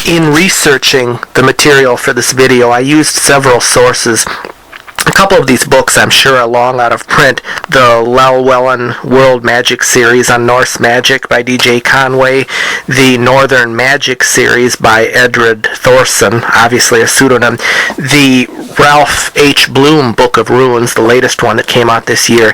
In researching the material for this video, I used several sources. A couple of these books, I'm sure, are long out of print. The Llewellyn World Magic series on Norse Magic by D.J. Conway, the Northern Magic series by Edred Thorson, obviously a pseudonym, the Ralph H. Bloom Book of Runes, the latest one that came out this year.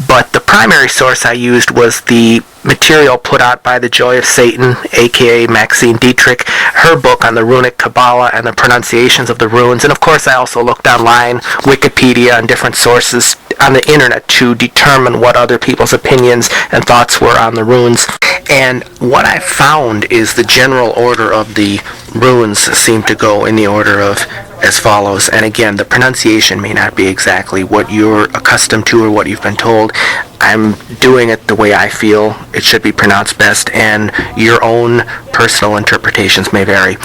But the primary source I used was the material put out by the Joy of Satan, aka Maxine Dietrich, her book on the runic Kabbalah and the pronunciations of the runes. And of course I also looked online, Wikipedia, and different sources on the internet to determine what other people's opinions and thoughts were on the runes. And what I found is the general order of the runes seem to go in the order of as follows. And again, the pronunciation may not be exactly what you're accustomed to or what you've been told. I'm doing it the way I feel it should be pronounced best, and your own personal interpretations may vary.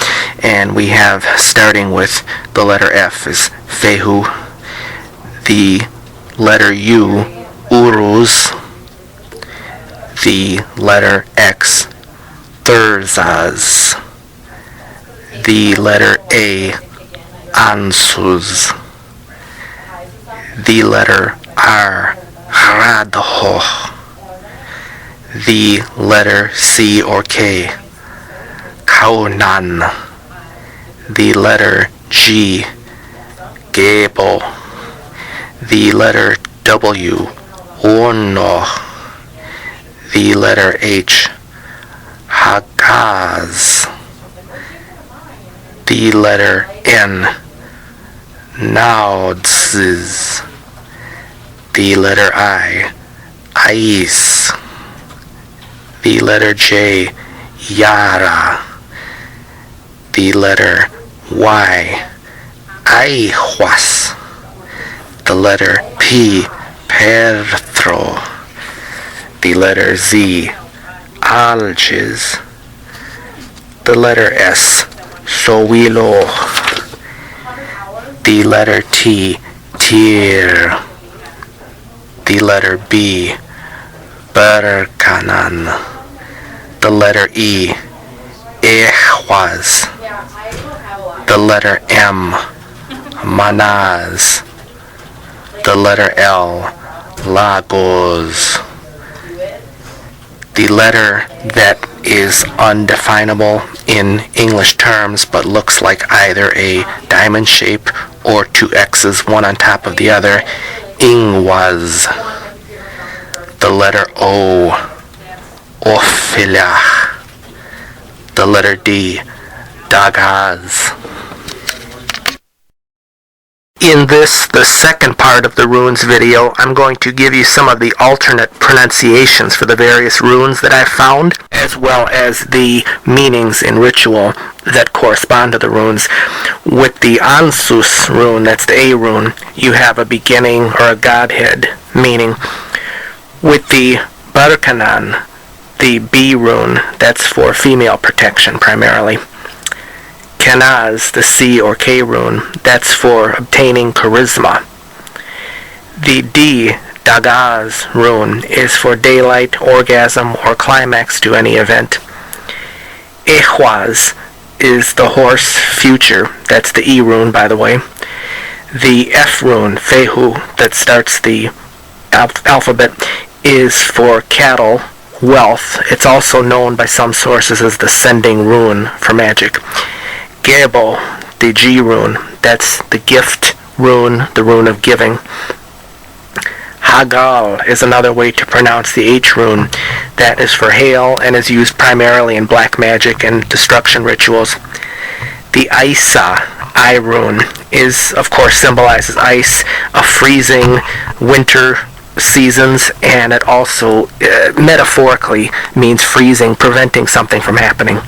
And we have, starting with the letter F, is Fehu, the letter U, Uruz, the letter X, Thurzaz, the letter A, Ansuz, the letter R, Radho, the letter C or K, Kaunan, the letter G, Gebo, the letter W, Orno, the letter H, Hagaz, the letter N, Naudziz, the letter I, Ais, the letter J, Yara, the letter Y, Aihuas, the letter P, Perthro, the letter Z, Alges, the letter S, Sowilo, the letter T, Tir, the letter B, Berkanan, the letter E, Ehwaz, the letter M, Manaz, the letter L, Lagos, the letter that is undefinable in English terms but looks like either a diamond shape or two X's, one on top of the other, Ingwaz, the letter O, Ophilah, the letter D, Dagaz. In this, the second part of the runes video, I'm going to give you some of the alternate pronunciations for the various runes that I've found, as well as the meanings in ritual that correspond to the runes. With the Ansus rune, that's the A rune, you have a beginning or a godhead meaning. With the Barkanan, the B rune, that's for female protection primarily. Kanaz, the C or K rune, that's for obtaining charisma. The D, Dagaz rune, is for daylight, orgasm, or climax to any event. Ehwaz is the horse future, that's the E rune by the way. The F rune, Fehu, that starts the alphabet, is for cattle, wealth. It's also known by some sources as the sending rune for magic. Gebo, the G rune, that's the gift rune, the rune of giving. Hagal is another way to pronounce the H rune. That is for hail and is used primarily in black magic and destruction rituals. The Isa, I rune, is of course symbolizes ice, a freezing winter seasons, and it also metaphorically means freezing, preventing something from happening.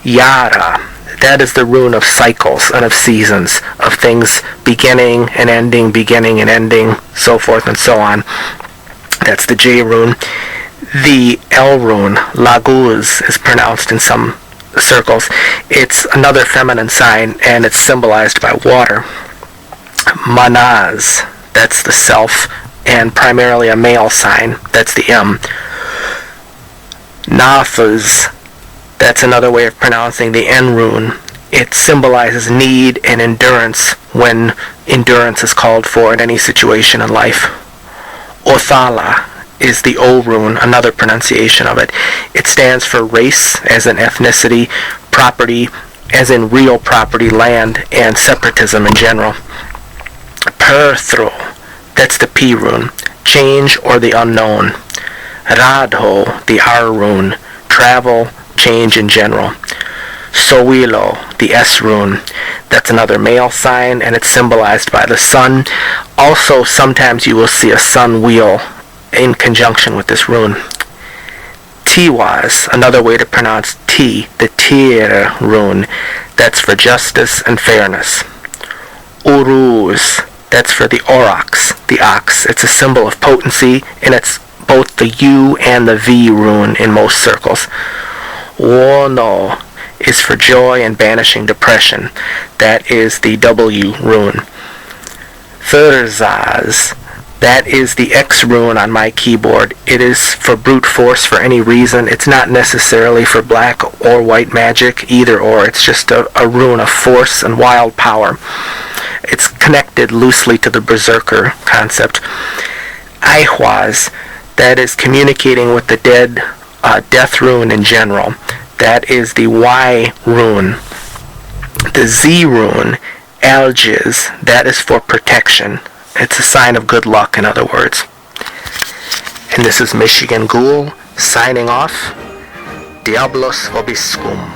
Yara, that is the rune of cycles and of seasons, of things beginning and ending, so forth and so on. That's the J rune. The L rune, Laguz, is pronounced in some circles. It's another feminine sign, and it's symbolized by water. Manaz, that's the self, and primarily a male sign. That's the M. Nafaz, That's another way of pronouncing the N rune. It symbolizes need and endurance when endurance is called for in any situation in life. Othala is the O rune, another pronunciation of it. It stands for race as in ethnicity, property as in real property, land, and separatism in general. Perthro, that's the P rune, change or the unknown. Radho, the R rune, travel, change in general. Sowilo, the S rune, that's another male sign, and it's symbolized by the sun. Also, sometimes you will see a sun wheel in conjunction with this rune. Tiwaz, another way to pronounce T, the Tir rune, that's for justice and fairness. Uruz, that's for the aurochs, the ox. It's a symbol of potency, and it's both the U and the V rune in most circles. Wono is for joy and banishing depression. That is the W rune. Thurzaz, that is the X rune on my keyboard. It is for brute force for any reason. It's not necessarily for black or white magic, either or. It's just a rune of force and wild power. It's connected loosely to the berserker concept. Aihwaz, that is communicating with the dead, death rune in general. That is the Y rune. The Z rune, Algiz, that is for protection. It's a sign of good luck, in other words. And this is Michigan Ghoul signing off. Diablos vobiscum.